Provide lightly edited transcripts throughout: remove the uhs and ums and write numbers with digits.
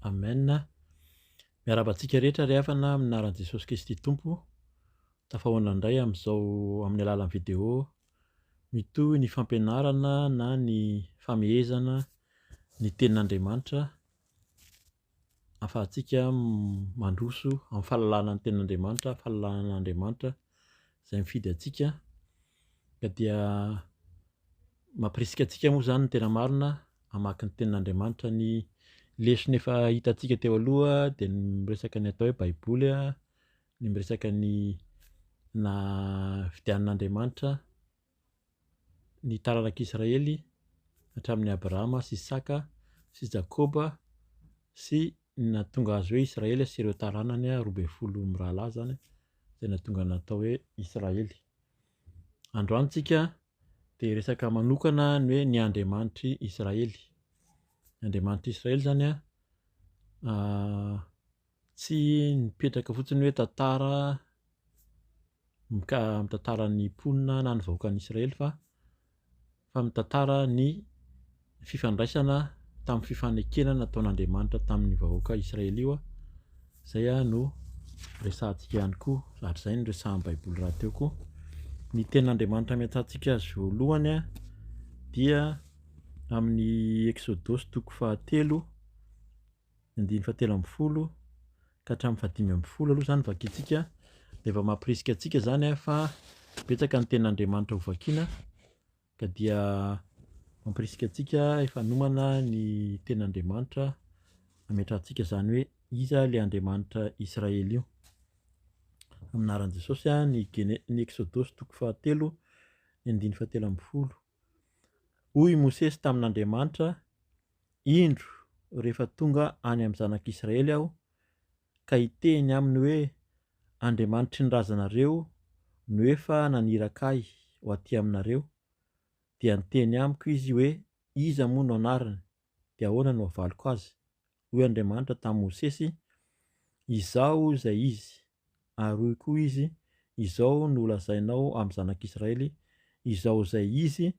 Amen. Miarabantsika rehetra ry havana amin'ny anaran'i Jesosy Kristy Tompo. Tafahoana indray amin'ny alalan'ny vidéo mitohy ny fampianarana na ny famehezana ny tenin'Andriamanitra ahafahantsika mandroso amin'ny fahalalana ny tenin'Andriamanitra, fahalalan'Andriamanitra izay mifidy antsika. Ka dia mampirisika antsika moa izany ny tena marina hamaky ny tenin'Andriamanitra. Ny lesona efa hitantsika teo aloha dia ny miresaka ny atao hoe baiboly, ny miresaka ny fidianan'Andriamanitra ny taranak'Israely hatramin'ny Abrahama sy Isaka sy Jakôba sy ny nahatonga azy hoe Israely sy ireo taranany 12 mirahalahy zany izay nahatonga natao hoe Israely. Androany tsika dia resaka manokana ny hoe ny Andriamanitry Israely. Ny Andriamanitry Israely zany tsy mipetraka fotsiny hoe tantara mitantaran'ny mponina na ny vahoakan'i Israely fa mitantara ny fifandraisana tamin'ny fifanekena nataon'Andriamanitra tamin'ny vahoaka Israely io. Izay no resahantsika ihany koa ary izay no resahan'ny baiboly rahateo koa. Ny tenin'Andriamanitra amiantsika azy voalohany dia amin'ny Exodosy 7:17 ka hatramin'ny 15 aloha zany vakiantsika. Dia efa mampirisika antsika zany fa betsaka ny tenin'Andriamanitra ho vakiana. Ka dia mampirisika antsika efa nomana ny tenin'Andriamanitra ametrahantsika izany hoe iza ilay Andriamanitra Israely io. Amin'ny anaran'i Jesosy ny Exodosy 7:17. Hoy Mosesy tamin'Andriamanitra: indro rehefa tonga any amin'ny zanak'Israely aho ka hiteny aminy hoe Andriamanitry ny razanareo no efa naniraka ahy ho aty aminareo, dia niteny amiko izy hoe iza moa no anarany, dia ahoana no havaliko azy. Hoy Andriamanitra tamin'i Mosesy: izao izay izy. Ary hoy koa izy: izao no lazainao amin'ny zanak'Israely, izao izay izy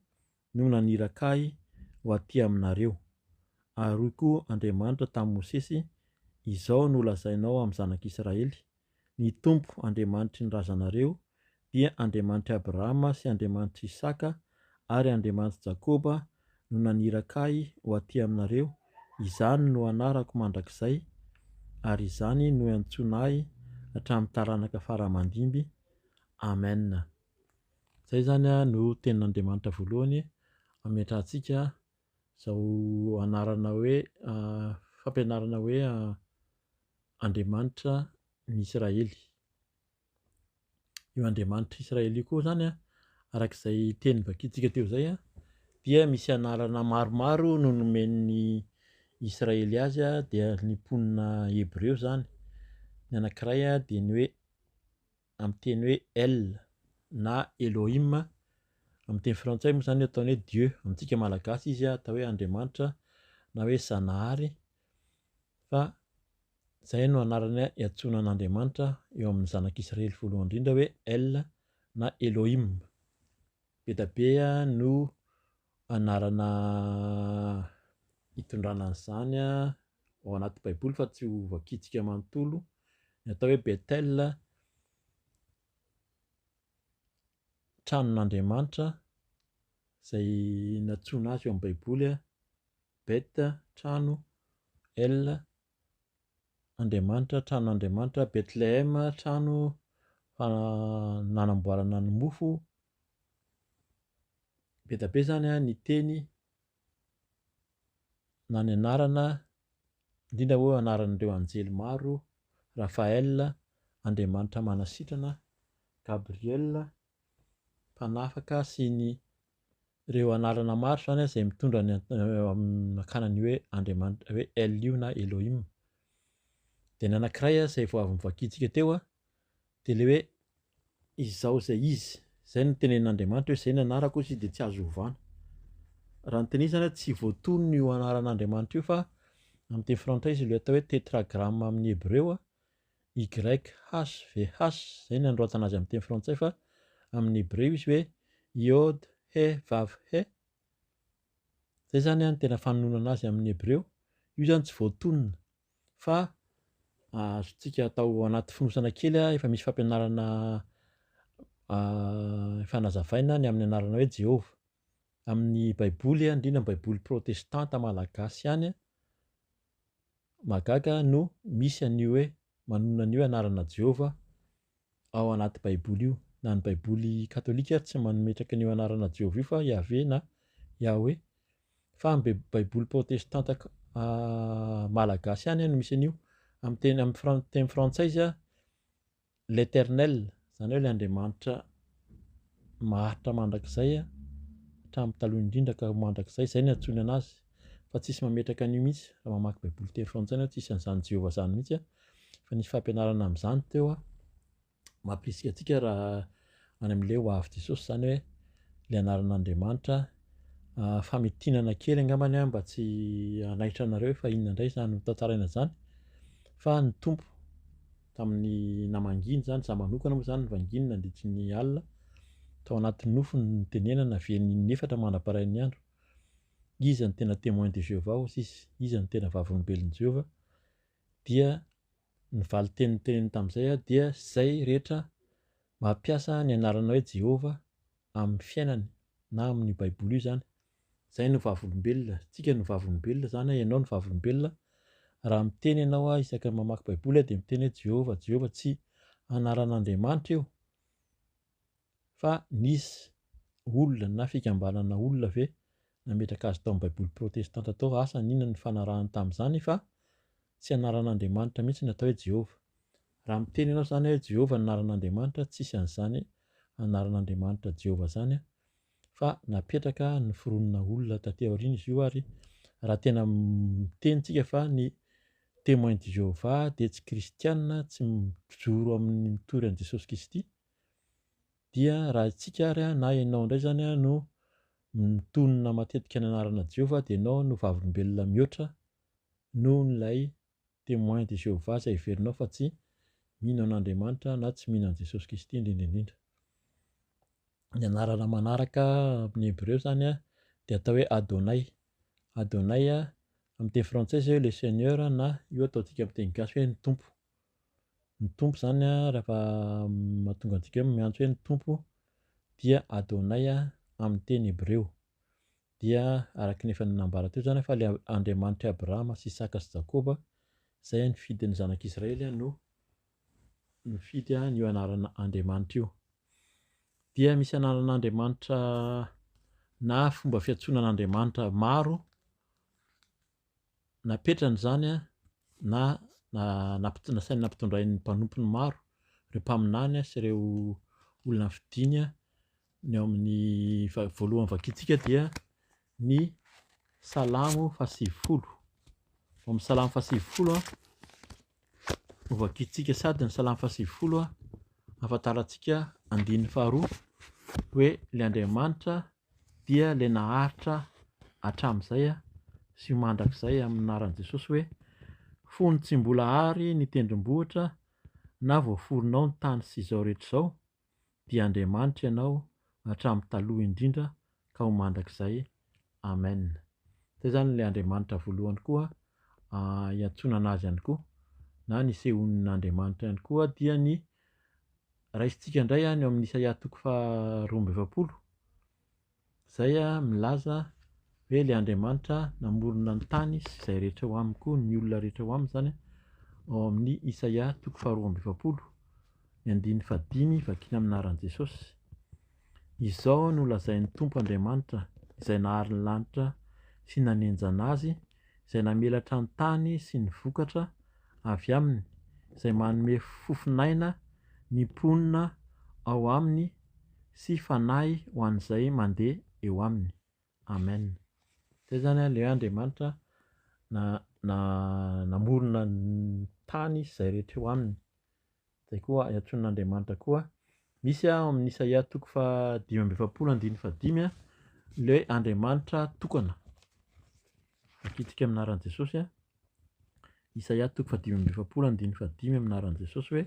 no naniraka ahy ho aty aminareo. Ary hoy koa Andriamanitra tamin'i Mosesy: izao no lazainao amin'ny zanak'Israely: ny Tompo Andriamanitry ny razanareo dia Andriamanitry Abrahama sy Andriamanitry Isaka ary Andriamanitry Jakôba no naniraka ahy ho aty aminareo. Izany no anarako mandrakizay ary izany no iantsoana ahy hatramin'ny taranaka faramandimby. Amen. Zay zany no tenin'Andriamanitra voalohany ametrahantsika izao anarana hoe fampianarana hoe Andriamanitra ny Israely. Io Andriamanitra Israely io koa zany arak'izay teny vakiantsika teo zay dia misy anarana maromaro no nomen'ny Israely azy dia ny mponina Hebreo zany. Ny anankiray dia ny hoe amin'ny teny hoe El na Elohim. Amin'ny teny frantsay moa zany ataony hoe Dieu. Amintsika malagasy izy atao hoe Andriamanitra na hoe Zanahary. Fa izay no anarana iantsonan'Andriamanitra eo amin'ny zanak'Israely voalohany indrindra hoe El na Elohim. Be no anarana hitondrana an'izany ao anaty baiboly fa tsy ho vakiantsika manontolo. Ny atao hoe Betel, tranon'Andriamanitra izay natsoina azy eo amin'ny baiboly. Bet, trano; El, Andriamanitra, tranon'Andriamanitra; Betlehem, trano nanamboarana ny mofo. Be zany ny teny na ny anarana indrindra hoe anaran'ireo anjely maro: Rafael, Andriamanitra manasitrana; Gabriel, mpanafaka sy ny ireo anarana maro zany izay mitondra ny ankanany hoe Andriamanitra hoe El io na Elohim. Dia ny anankiray izay vao avy nivakiantsika teo dia ilay hoe izao izay izy. Izay no tenenin'Andriamanitra hoe izay ny anarako izy dia tsy azo ovana. Raha ny tenizany tsy voatonona io anaran'Andriamanitra io fa amin'ny teny frantsay izy ilay atao hoe tetragrama amin'ny Hebreo YHVH. Izay no anoratana azy amin'ny teny frantsay fa amin'ny Hebreo izy hoe Yod He Vav He. Zay zany ny tena fanonona azy amin'ny Hebreo. Io zany tsy voatonona fa azontsika atao anaty fonosana kely efa misy fampianarana fanazavaina ny amin'ny anarana hoe Jehova. Amin'ny baiboly indrindra ny baiboly protestanta malagasy any magaga no misy an'io hoe manonona an'io anarana Jehova ao anaty baiboly io. Na ny baiboly katôlika tsy mametraka an'io anarana Jehova io fa Yahvé na Yahweh, fa amin'ny baiboly protestanta malagasy any no misy an'io. Amin'ny teny frantsay izy l'Éternel, zany hoe ilay Andriamanitra maharitra mandrakizay hatramin'ny taloha indrindra ka mandrakizay, izay no antsoina anazy, fa tsisy mametraka an'io mihitsy raha mamaky baiboly teny frantsay ianao, tsisy an'izany Jehova zany mihitsy fa nisy fampianarana amin'izany teo mampirisika antsika raha any amin'ilay ho avy Jesosy zany hoe ilay anaran'Andriamanitra. Fametinana kely angambany mba tsy hanaitra anareo fa inona indray zany no tantaraina zany, fa ny tompo tamin'ny namanginy zany, za manokana moa zany nivanginy nandritry ny alina tao anatin'ny nofo ny tenenana ven'ny 4 mandaparay ny andro. Iza ny tena témoin de Jéhovah hozy izy, iza ny tena vavolombelon'i Jehova, dia ny valiteniny teneny tamin'izay dia zay rehetra mampiasa ny anarana hoe Jehova amin'ny fiainany na amin'ny baiboly io zany, zay no vavolombelona. Tsika no vavolombelona zany, ianao no vavolombelona raha miteny ianao isaka mamaky baiboly dia miteny hoe Jehova, Jehova, tsy anaran'Andriamanitra io fa nisy olona na fikambanana olona ve nametraka azy tao amin'ny baiboly protestanta tao. Asa n'inona ny fanarahany tamin'izany fa tsy anaran'Andriamanitra mihitsy ny atao hoe Jehova. Raha miteny ianao zany hoe Jehova ny anaran'Andriamanitra, tsisy an'izany anaran'Andriamanitra Jehova zany fa napetraka ny foronina olona taty aoriana izy io. Ary raha tena mitenitsika fa ny témoin de Jéhovah dia tsy kristianina, tsy mijoro amin'ny mitory an'i Jesosy Kristy, dia raha isika ary na ianao indray zany no mitonona matetika ny anarana Jehova dia ianao no vavolombelona mihoatra noho ilay témoin de Jéhovah izay heverinao fa tsy mino an'Andriamanitra na tsy mino an'i Jesosy Kristy indrindra indrindra. Ny anarana manaraka amin'ny hébreu zany dia atao hoe Adonai. Adonai amin'ny teny frantsay zay hoe le Seigneur, na io ataontsika amin'ny teny gasy hoe ny tompo. Ny tompo zany rehefa mahatonga antsika hoe miantso hoe ny tompo dia Adonai amin'ny teny hébreu. Dia araka ny efa nambara teo zany fa ilay Andriamanitra Abrahama sy Isaka sy Jakoba, izay nifidy ny zanak'Israely no nifidy io anarana Andriamanitra io. Dia misy anaran'Andriamanitra na fomba fiantsoanan'Andriamanitra maro napetrany zany na nasainy nampitondray ny mpanompony maro, ireo mpaminany sy ireo olona fidiny ny ao amin'ny voalohany vakiantsika dia ny Salamo 120. Amin'ny Salamo 120 no vakiantsika sady ny Salamo 120 ahafantarantsika andininy faharoa hoe ilay Andriamanitra dia ilay naharitra hatramin'izay sy mandrakizay amin'ny anaran'i Jesosy hoe fony tsy mbola ary ny tendrombohitra na voaforonao ny tany sy izao rehetra izao, dia Andriamanitra ianao hatramin'ny taloha indrindra ka ho mandrakizay. Amen. Izay zany ilay Andriamanitra voalohany koa iantsonana azy ihany koa na nisehon'Andriamanitra ihany koa dia ny raisintsika indray ny amin'ny Isaia 12:20. Izay milaza hoe ilay Andriamanitra namorona ny tany sy izay rehetra ho aminy koa, ny olona rehetra ho aminy zany, ao amin'ny Isaia 12:20, ny andininy 5 vakina amin'ny anaran'i Jesosy. Izao no lazain'ny Tompo Andriamanitra izay nahary ny lanitra sy nanenjana azy, izay namelatra ny tany sy ny vokatra avy aminy, izay manome fofinaina ny mponina ao aminy sy fanahy ho an'izay mandeha eo aminy. Amen. Izay zany ilay Andriamanitra namorona ny tany sy izay rehetra eo aminy. Izay koa iantsonan'Andriamanitra koa. Misy amin'ny Isaia 5:20 ilay Andriamanitra tokana. Vakitsika amin'ny anaran'i Jesosy Isaia 5:20 amin'ny anaran'i Jesosy hoe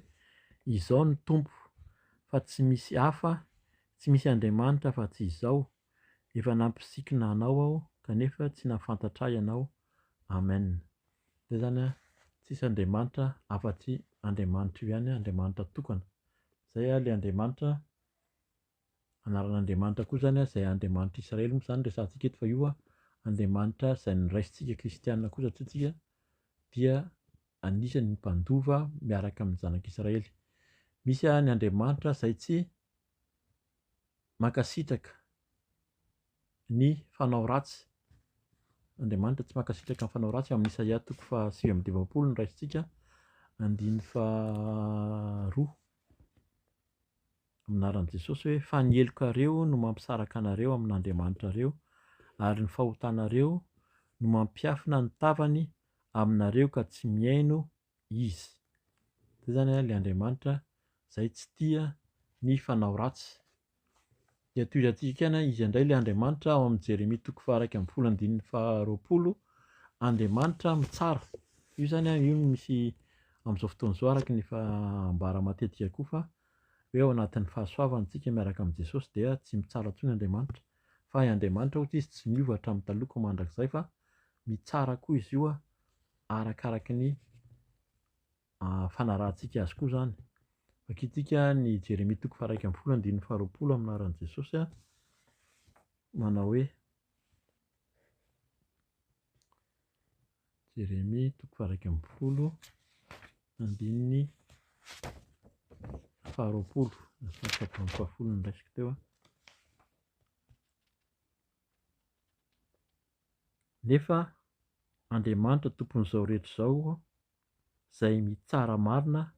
izao ny Tompo, fa tsy misy hafa, tsy misy Andriamanitra fa tsy izao. Efa nampisikina anao aho kanefa tsy nahafantatra ahy ianao. Amen. Izay zany tsisy andriamanitra afa-tsy Andriamanitra io ihany, Andriamanitra tokana. Zay ilay Andriamanitra, anaran'Andriamanitra koa zany izay Andriamanitra Israely moa zany resahantsika eto, fa io Andriamanitra izay niraisintsika kristianina koa satria tsika dia anisan'ny mpandova miaraka amin'ny zanak'Israely. Misy ny Andriamanitra izay tsy mankasitraka ny fanao ratsy. Andriamanitra tsy mankasitraka ny fanao ratsy. Amin'ny Isaia 7:20 no raisintsika, 2 aminaran'i Jesosy hoe: fa ny helokareo no mampisaraka anareo amin'Andriamanitra reo, ary ny fahotanareo no mampiafina ny tavany aminareo ka tsy miaino izy. Zay zany ilay Andriamanitra izay tsy tia ny fanao ratsy. Dia toy izantsika ihany izy indray ilay Andriamanitra ao amin'ny Jeremia 1:20, Andriamanitra mitsara. Io zany io misy amin'izao fotoana izao araka ny ambara matetika koa, fa hoe ao anatin'ny fahasoavana tsika miaraka amin'ny Jesosy dia tsy mitsara intsony Andriamanitra. Fa Andriamanitra ohatra izy tsy miova hatramin'ny taloha mandrakizay, fa mitsara koa izy io arakaraky ny fanarahantsika azy koa zany. Vakiantsika ny Jeremia 1:20 aminaran'i Jesosy manao hoe: Jeremia 1:20 no raisiko teo. Nefa Andriamanitra tompon'izao rehetra izao, izay mitsara marina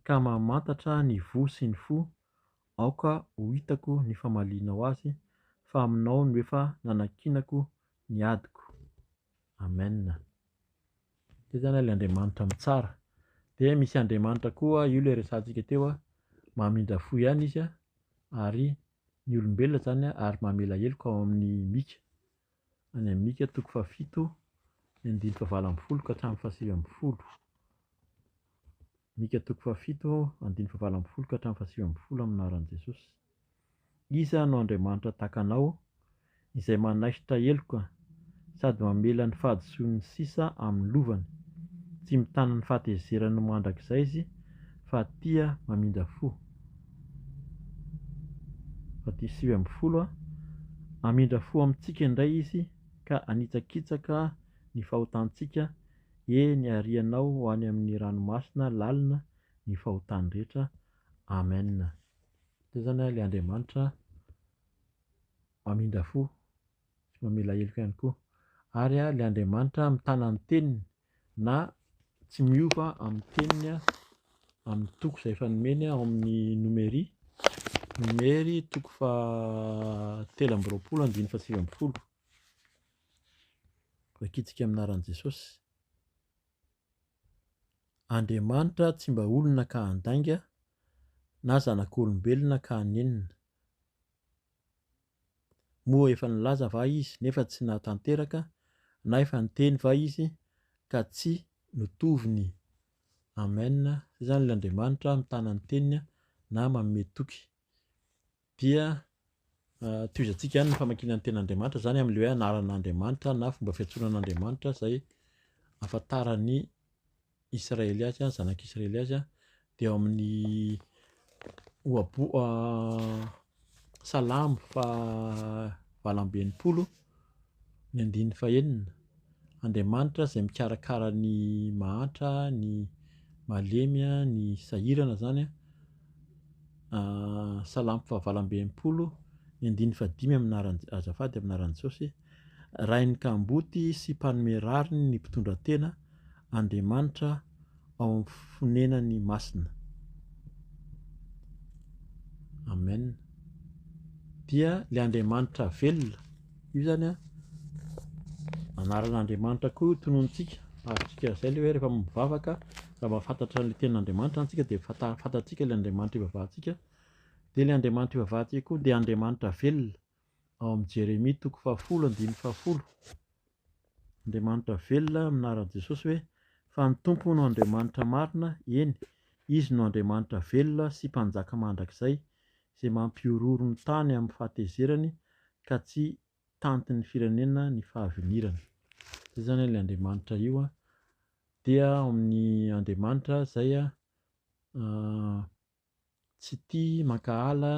ka mamantatra ny vo sy ny fo, aoka ho hitako ny famaliana ho azy, fa aminao no efa nanankinako ny adiko. Amen. Izay zany ilay Andriamanitra mitsara. Dia misy Andriamanitra koa, io ilay resahantsika teo, mamindra fo ihany izy ary ny olombelona zany ary mamela heloka ao amin'ny Mika. Any amin'ny Mika 7:20 ka hatramin'ny 7:20. Mika 7:20 ka hatramin'ny 7:20 aminaran'i Jesosy. Iza no Andriamanitra tahaka anao, izay manaisitra heloka sady mamela ny fahadisoan'ny sisa amin'ny lovany. Tsy mitana ny fahatezerany mandrakizay izy, fa tia mamindra fo. 7:20 Amindra fo amintsika indray izy, ka anitsakitsaka ny fahotantsika, eny arianao ho any amin'ny ranomasina lalina ny fahotany rehetra. Amen. Izay zany ilay Andriamanitra mamindra fo sy mamela heloka ihany koa. Ary ilay Andriamanitra mitana ny teniny, na tsy miova amin'ny teniny amin'ny toko izay efa nomeny ao amin'ny Nomery 3:20. Vakiantsika aminaran'i Jesosy. Andriamanitra tsy mba olona ka handainga, na zanak'olombelona ka hanenina. Moa efa nilaza va izy nefa tsy nahatanteraka, na efa niteny va izy ka tsy notoviny. Amen. Izay zany ilay Andriamanitra mitana ny teniny na manome toky. Dia toizantsika ihany ny famakiana ny ten'Andriamanitra, zany amin'ilay hoe anaran'Andriamanitra na fomba fiantsoanan'Andriamanitra izay ahafantaran'ny Israely azy, zanak'Israely azy, dia ao amin'ny Salamo 2:1. Andriamanitra izay mikarakara ny mahantra, ny malemy, ny sahirana zany. Salamo 2:1 aminaran'ny azafady aminaran'i Jesosy: rainy kamboty sy mpanome rariny ny mpitondra tena, Andriamanitra ao amin'ny fonenany masina. Amen. Dia ilay Andriamanitra velona, io zany anaran'Andriamanitra koa tononontsika. Aharontsika izay ilay hoe rehefa mivavaka, raha mahafantatra ilay ten'Andriamanitra antsika dia fantatsika ilay Andriamanitra ivavahantsika. Dia ilay Andriamanitra ivavahantsika koa dia Andriamanitra velona. Ao amin'ny Jeremia 10:20. Andriamanitra velona aminaran'i Jesosy hoe: fa ny Tompo no Andriamanitra marina, eny, izy no Andriamanitra velona sy mpanjaka mandrakizay, izay mampiororo ny tany amin'ny fahatezerany ka tsy tanty ny firenena ny fahavinirana. Izay zany ilay Andriamanitra io dia ao amin'ny Andriamanitra zay tsy tia maka ala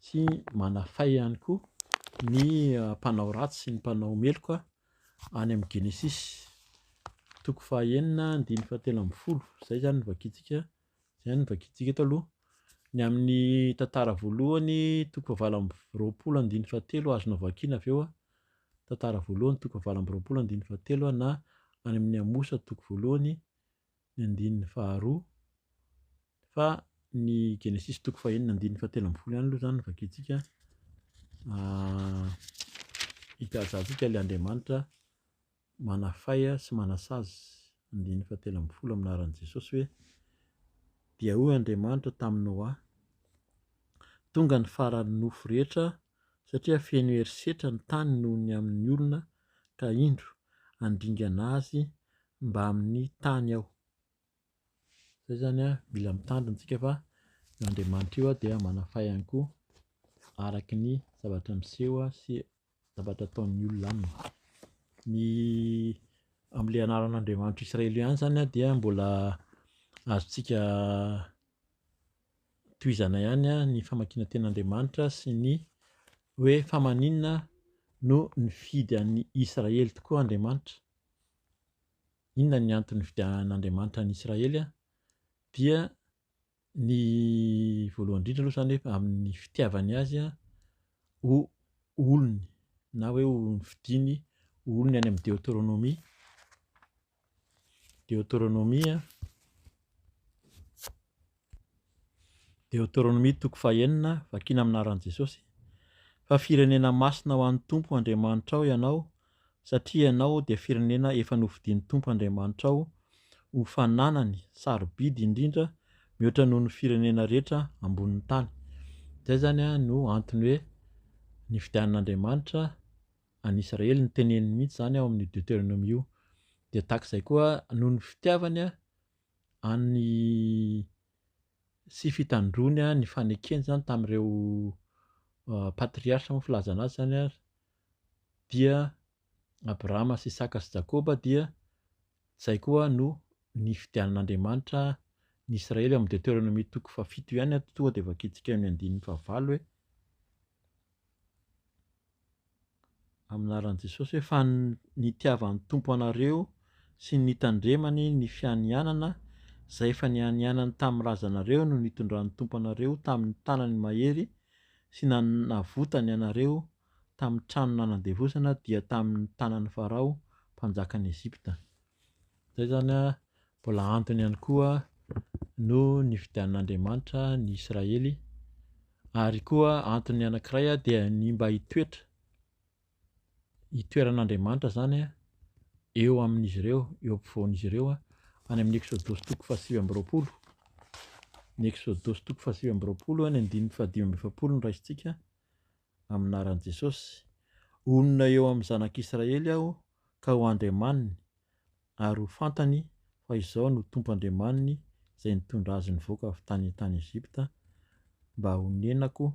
sy manafay ihany koa ny mpanao ratsy sy ny mpanao meloka any amin'ny Genesisy toko 9:17. Zay zany novakitsika taloha. Ny amin'ny tantara voalohany toko 20:27 azonao vakiana avy eo tantara voalohany toko 20:27 na any amin'ny Amosa toko 1:2 fa ny Genesisy toko 9:17 ihany aloha zany vakitsika hikazantsika ilay Andriamanitra manafay sy manasazy 9:17 amin'ny anaran'i Jesosy hoe dia hoy Andriamanitra tamin'ny Noa, tonga ny faran'ny nofo rehetra satria feno herisetra ny tany noho ny amin'ny olona ka indro handringana azy mba amin'ny tany aho. Zay zany mila mitandrina antsika fa io Andriamanitra io dia manafay ihany koa araky ny zavatra miseho sy zavatra ataon'ny olona aminy. Ny amin'ilay anaran'Andriamanitra Israely ihany zany dia mbola azontsika tohizana ihany ny famakiana tenin'Andriamanitra sy ny hoe fa maninona no nifidy an'i Israely tokoa Andriamanitra. Inona ny antony nifidian'Andriamanitra an'i Israely dia ny voalohany indrindra aloha zany hoe amin'ny fitiavany azy ho olony na hoe ho nifidiany olony any amin'ny Deutéronomie toko 9 vakiana amin'ny anaran'i Jesosy. Fa firenena masina ho an'ny Tompo Andriamanitra ao ianao satria ianao dia firenena efa nofidian'ny Tompo Andriamanitra ao ho fananany sarobidy indrindra mihoatra noho ny firenena rehetra ambonin'ny tany. Zay zany no antony hoe nifidian'Andriamanitra an'i Israely ny teneniny mihitsy zany ao amin'ny Deutéronomie io. Dia takizay koa noho ny fitiavany any sy fitandroany ny fanekeny zany tamin'ireo patriarcha moa filazana azy zany dia Abrahama sy Isaka sy Jakoba dia zay koa no nifidian'Andriamanitra ny Israely amin'ny Deutéronomie toko 7 ihany tonga dia vakitsika amin'ny 9:9 hoe amin'ny anaran'i Jesosy hoe fa nitiavan'ny Tompo anareo sy nitandremany ny fianianana zay efa nianianany tamin'ny razanareo no nitondran'ny Tompo anareo tamin'ny tanany mahery sy navotany anareo tamin'ny trano nanandevosana dia tamin'ny tanan'ny Farao mpanjakan'i Ezipta. Zay zany mbola antony ihany koa no nifidian'Andriamanitra ny Israely ary koa antony anankiray dia ny mba hitoeran'Andriamanitra zany eo amin'izy ireo, eo ampovoan'izy ireo any amin'ny Exodosy toko 7:20. Ny Exodosy toko 7:20 ny 5:20 no raisintsika amin'ny anaran'i Jesosy. Onona eo amin'ny zanak'Israely aho ka ho andriamaniny ary ho fantany fa izao no Tompo Andriamaniny izay nitondra azy nivoaka avy tany Ezipta mba honenako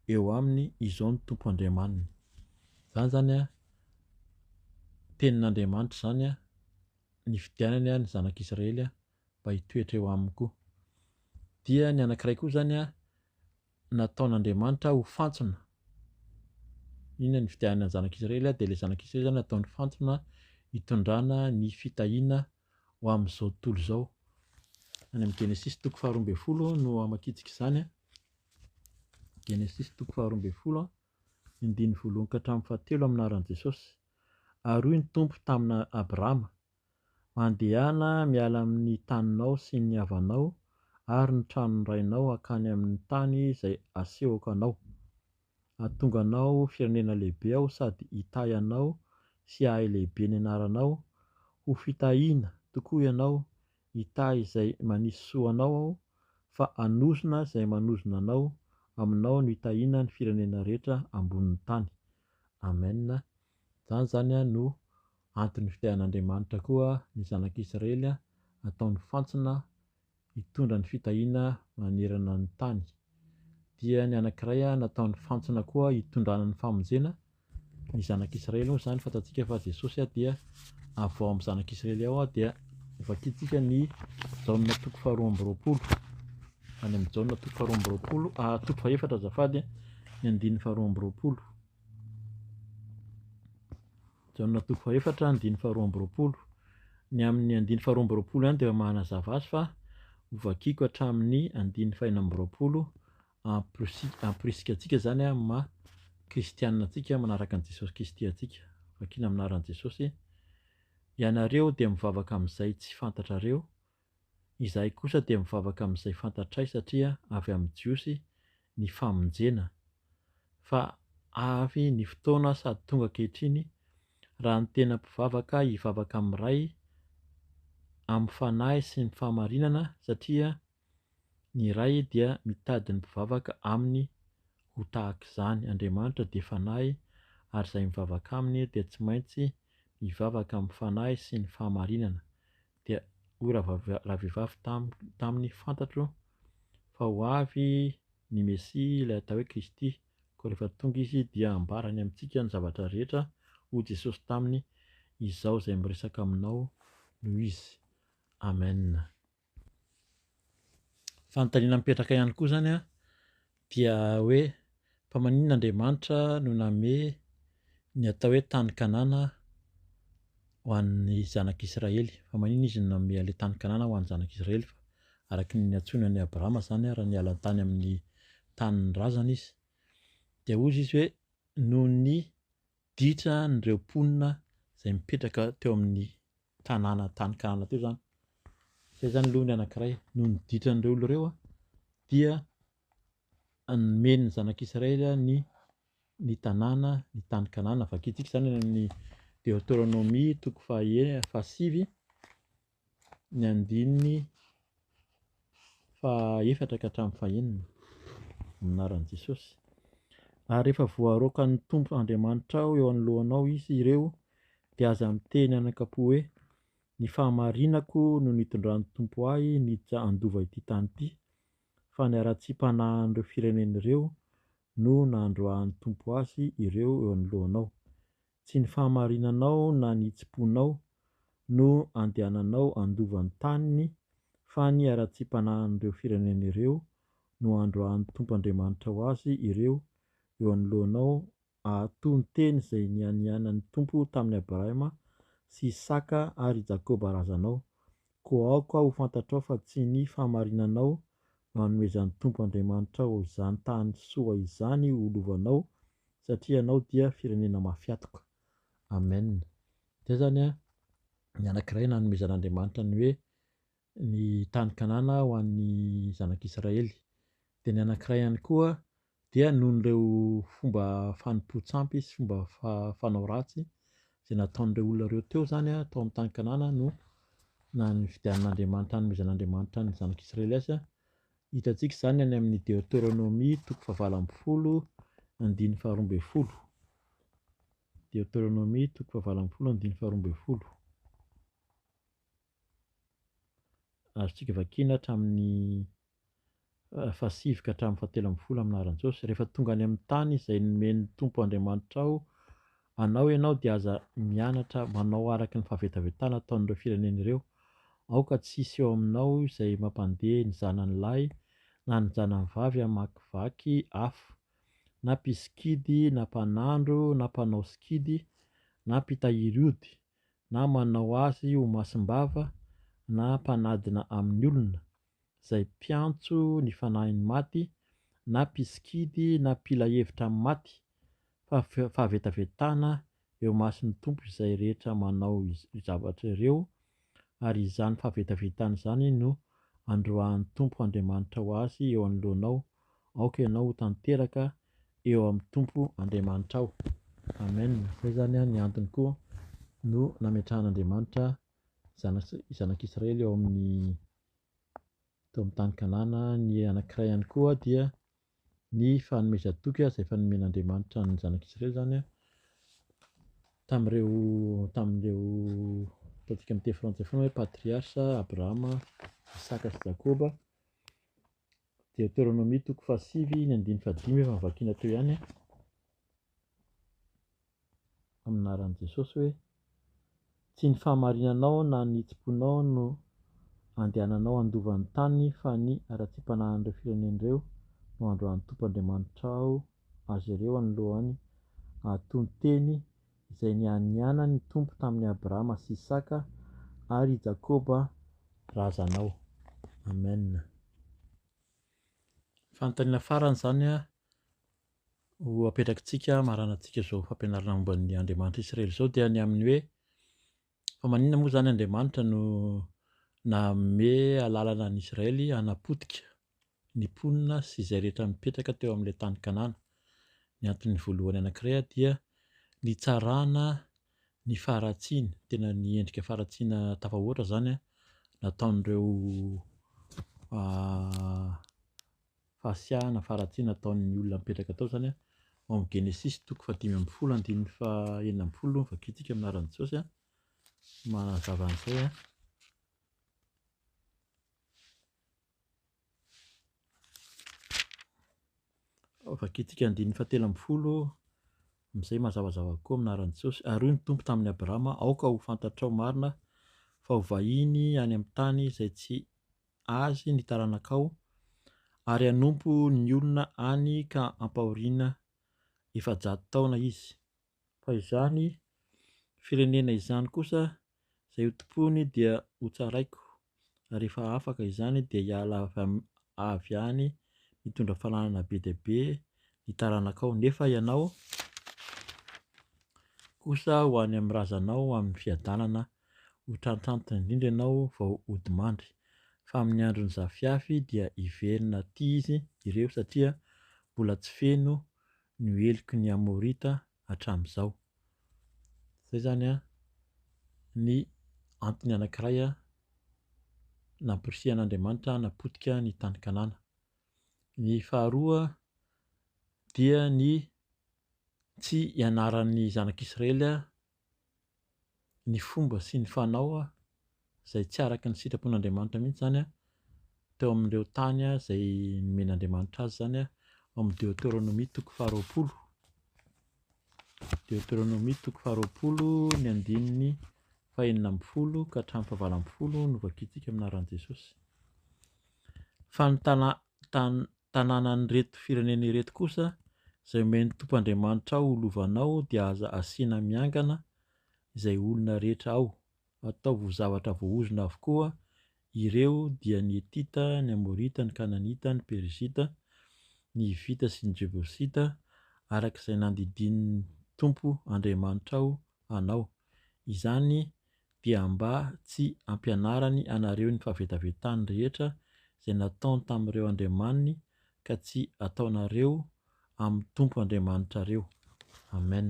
eo aminy izao ny Tompo Andriamaniny. Zany zany tenin'Andriamanitra zany nifidianany ny zanak'Israely mba hitoetra eo aminy koa. Dia ny anankiray koa zany nataon'Andriamanitra ho fantsona. Inona ny fidianany zanak'Israely dia ilay zanak'Israely zany nataony fantsona hitondrana ny fitahiana ho amin'izao tontolo izao. Any amin'ny Genesisy toko 12 no hamakitsika izany. Genesisy toko 12 ny 1 ka hatramin'ny 7 amin'ny anaran'i Jesosy. Ary hoy ny Tompo tamina Abrahama, mandehana miala amin'ny taninao sy ny havanao ary ny tranon'irainao akany amin'ny tany izay asehoko anao. Hahatonga anao firenena lehibe aho sady hitahy anao sy hahay lehibe ny anaranao. Ho fitahiana tokoa ianao, hitahy izay manisy soa anao aho fa hanozona izay manozona anao. Aminao no hitahiana ny firenena rehetra ambonin'ny tany. Amen. Zany no antony fidian'Andriamanitra koa ny zanak'Israely ataony fantsona hitondra ny fitahiana manerana ny tany. Dia ny anankiray nataony fantsona koa hitondrana ny famonjena ny zanak'Israely moa zany fantatsika fa Jesosy dia avy ao amin'ny zanak'Israely ao dia Vakiantsika ny jaonina toko faharoa amby roapolo. Any amin'ny jaonina toko faharoa amby roapolo, toko fahaefatra azafady, ny andininy faharoa amby roapolo. Jaonina toko fahaefatra, andininy faharoa amby roapolo. Ny amin'ny andininy faharoa amby roapolo ihany dia manazava azy fa hovakiako hatramin'ny andininy fahaenina amby roapolo hamporisika antsika zany maha kristianina antsika manaraka an'i Jesosy Kristy antsika. Vakiana amin'ny anaran'i Jesosy. Ianareo dia mivavaka amin'izay tsy fantatrareo, izahay kosa dia mivavaka amin'izay fantatray satria avy amin'ny Jiosy ny famonjena. Fa avy ny fotoana sady tonga ankehitriny raha ny tena mpivavaka hivavaka amin'ny ray amin'ny fanahy sy ny fahamarinana satria ny ray dia mitady ny mpivavaka aminy ho tahaka izany. Andriamanitra dia fanahy ary izay mivavaka aminy dia tsy maintsy mivavaka amin'ny fanahy sy ny fahamarinana. Dia hoy raha vehivavy taminy fantatro fa ho avy ny Mesia ilay atao hoe Kristy, koa rehefa tonga izy dia ambarany amintsika ny zavatra rehetra. Hoy Jesosy taminy, izao izay miresaka aminao noho izy. Amen. Fanontaniana mipetraka ihany koa zany dia hoe fa maninona Andriamanitra no nanome ny atao hoe tany Kanana ho an'ny zanak'Israely. Fa maninona izy no nanome ilay tany Kanana ho an'ny zanak'Israely, fa araky ny antsoina an'i Abrahama zany raha niala tany amin'ny tanin'ny razana izy. Dia hoy izy hoe noho ny ditran'ireo mponina izay mipetraka teo amin'ny tany Kanana teo zany. Izay zany aloha ny anankiray, noho ny ditran'ireo olona ireo dia nomeny ny zanak'Israely ny tanàna, ny tany Kanana. Vakiantsika zany amin'ny Deutéronomie toko fahasivy ny andininy fahaefatra ka hatramin'ny fahaenina amin'ny anaran'i Jesosy. Ary rehefa voaroaka ny Tompo Andriamanitra eo anoloanao ireo dia aza miteny any an-kapoa hoe ny fahamarinako no nitondran'ny Tompo ahy niditra handova ity tany ity, fa ny ara-tsi-panahin'ireo firenena ireo no nandroahan'ny Tompo azy ireo eo anoloanao. Tsy ny fahamarinanao na ny tsimponao no andehananao handova ny taniny, fa ny ara-tsi-panahin'ireo firenena ireo no androahan'ny Tompo Andriamanitra ho azy ireo eo anoloanao, ahatoy ny teny izay nianianan'ny Tompo tamin'ny Abrahama sy Isaka ary Jakoba razanao. Koa aoka ho fantatrao fa tsy ny fahamarinanao no hanomezan'ny Tompo Andriamanitra ho izany tany soa izany ho lovanao, satria ianao dia firenena mafiatoka. Amen. Izay zany ny anankiray nanomezan'Andriamanitra ny hoe ny tany Kanana ho an'ny zanak'Israely. Dia ny anankiray ihany koa dia noho ireo fomba fanompoan-tsampy sy fomba fanao ratsy izay nataon'ireo olona ireo teo zany tao amin'ny tany Kanana no nividian'Andriamanitra, nanomezan'Andriamanitra ny zanak'Israely azy. Hitantsika izany any amin'ny Deutéronomie toko fahavalo amby folo andininy faharoa amby folo. Deutéronomie toko fahavalo amby folo andininy faharoa amby folo. Azontsika vakiana hatramin'ny fahasivy ka hatramin'ny fahatelo amby folo amin'ny anaran'i Jesosy. Rehefa tonga any amin'ny tany izay nomen'ny Tompo Andriamanitra anao ianao dia aza mianatra manao araka ny fahavetavetana ataon'ireo firenena ireo. Aoka tsisy eo aminao izay mampandeha ny zanany lahy na ny zanany vavy hamakivaky afo, na mpiskidy, na mpanandro, na mpanao skidy, na mpitahiry ody, na manao azy ho masim-bava, na mpanadina amin'ny olona, izay mpiantso ny fanahiny maty, na mpiskidy, na mpila hevitra amin'ny maty. Fa fahavetavetana eo mason'ny Tompo izay rehetra manao zavatra ireo, ary izany fahavetavetana izany no androahan'ny Tompo Andriamanitra ho azy eo anoloanao. Aoka ianao ho tanteraka eo amin'ny Tompo Andriamanitra ao. Amen. Izay zany ny antony koa no nametrahan'Andriamanitra zanak'Israely eo amin'ny tany Kanana. Ny anankiray ihany koa dia ny fanomezan-toky izay fanomen'Andriamanitra ny zanak'Israely zany tamin'ireo ataontsika amin'ny teny frantsay foana hoe patriarsa Abrahama, Isaka sy Jakoba. Deutéronomie toko fahasivy ny andininy fahadimy efa vakiana teo ihany amin'ny anaran'i Jesosy hoe Tsy ny fahamarinanao na ny hetsim-ponao no andehananao andovan'ny tany, fa ny ara-tsim-panahin'ireo firenen'ireo no androan'ny Tompoandriamanitra azy ireo anoloany, ahatony teny izay nianiana ny Tompo tamin'ny Abrahama sy Isaka ary Jakoba razanao. Amen. Fanontaniana farany zany ho apetrakintsika maranantsika izao fampianarana momba ny Andriamanitra Israely izao dia ny amin'ny hoe fa maninona moa zany Andriamanitra no nanome alalana ny Israely hanapotika ny mponina sy izay rehetra mipetraka teo amin'ilay tany Kanana. Ny antony voalohany anankiray dia nitsarana ny faharatsiana, tena ny endrika faharatsiana tafahoatra zany nataon'ireo fahasiahana faharatsiana nataon'ny olona mipetraka tao zany ao amin'ny Genesis 5:5-9 vakitsika amin'ny anaran'i Jesosy manazava an'izay vakitsika 5:7 amin'izay mazavazava koa amin'ny anaran'i Jesosy. Ary hoy ny Tompo tamin'ny Abrahama, aoka ho fantatrao marina fa ho vahiny any amin'ny tany izay tsy azy ny taranakao, ary hanompo ny olona any ka ampahoriana 700 taona izy. Fa izany firenena izany kosa izay hotompony dia ho tsaraiko, ary rehefa afaka izany dia hiala avy any mitondra fahalalana be dia be ny taranakao, nefa ianao kosa ho any amin'ny razanao amin'ny fiadanana ho trantranty indrindra ianao vao hody mandry. Fa amin'ny andron'ny zafiafy dia hiverina aty izy ireo satria mbola tsy feno ny heliky ny Amorita hatramin'izao. Izay zany ny antony anankiray nampirisihan'Andriamanitra napotika ny tany Kanana. Ny faharoa dia ny tsy ianaran'ny zanak'Israely ny fomba sy ny fanao izay tsy araka ny sitrapon'Andriamanitra mihitsy zany teo amin'ireo tany izay nomen'Andriamanitra azy zany ao amin'ny Deutéronomie 20. Deutéronomie 20 ny andininy 40 ka hatramin'ny 70 no vakitsika amin'ny anaran'i Jesosy. Fa ny tanànan'ireto firenena ireto kosa izay omen'ny Tompoandriamanitra ho lovanao dia aza asiana miangana izay olona rehetra ao, atao zavatra voahozona avokoa ireo dia ny Hetita, ny Amorita, ny Kananita, ny Perizita, ny Hivita sy ny Jebosita, arak'izay nandidin'ny Tompo Andriamanitra anao. Izany dia mba tsy ampianarany anareo ny fahavetavetany rehetra izay nataony tamin'ireo andriamaniny ka tsy ataonareo amin'ny Tompo Andriamanitrareo. Amen.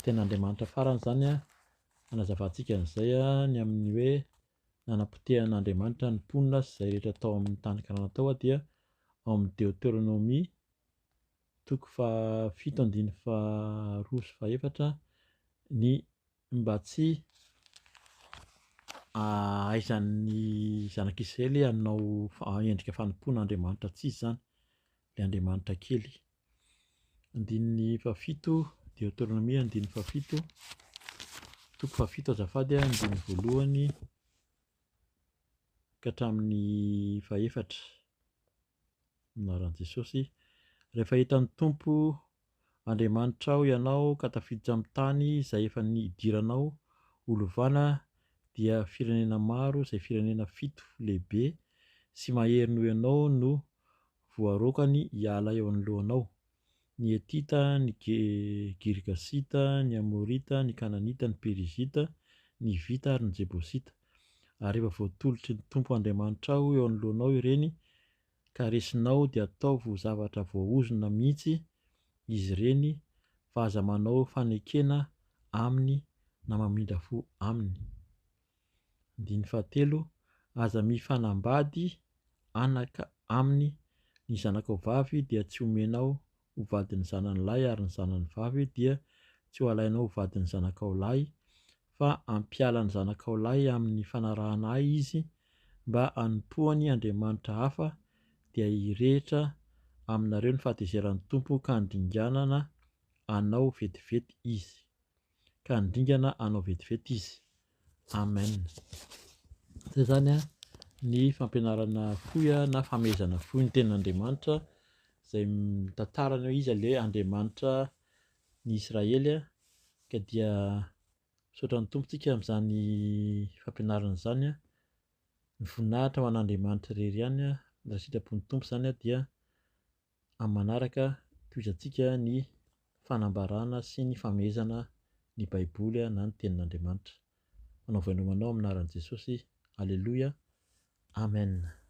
Tena Andriamanitra farany zany anazavantsika an'izay ny amin'ny hoe nanapotehana ny mponina sy izay rehetra tao amin'ny tany Kanana tao dia ao amin'ny Deutéronomie 7:2-4 ny mba tsy ahaizan'ny zanak'Israely hanao endrika fanompoan'Andriamanitra tsisy zany, ilay Andriamanitra kely. 7 Deutéronomie 7 azafady 1 ka hatramin'ny 4 anaran'i Jesosy. Rehefa hitan'ny Tompo Andriamanitra ianao ka tafiditra amin'ny tany izay efa nidiranao holovana dia firenena maro izay firenena 7 lehibe sy mahery noho ianao no voarokany hiala eo anoloanao: ny Hetita, ny Girgasita, ny Amorita, ny Kananita, ny Perizita, ny Hivita ary ny Jebosita. Ary rehefa voatolotry ny Tompo Andriamanitra eo anoloanao ireny ka resinao dia ataovy ho zavatra voahozona mihitsy izy ireny, fa aza manao fanekena aminy na mamindra fo aminy. 7 aza mifanambady anaka aminy ny zanakao vavy dia tsy omenao ho vadin'ny zanany lahy, ary ny zanany vavy dia tsy ho alainao ho vadin'ny zanakao lahy, fa ampiala ny zanakao lahy amin'ny fanarahana ahy izy mba hanompoany andriamanitra hafa, dia hirehitra aminareo ny fahatezeran'ny Tompo ka handinganana anao vetivety izy. ka handingana hanao vetivety izy. Amen. Zay zany ny fampianarana fohy na fanomezana fohy ny tenin'Andriamanitra izay mitantarana hoe iza ilay Andriamanitra ny Israely ka dia misaotra ny Tompo isika amin'izany fampianarana izany. Ny voninahitra ho an'Andriamanitra irery ihany raha sitrapon'ny Tompo izany dia amin'ny manaraka toizantsika ny fanambarana sy ny fanomezana ny Baiboly na ny tenin'Andriamanitra. Manao voainomanao amin'ny anaran'i Jesosy. Alleluia. Amen.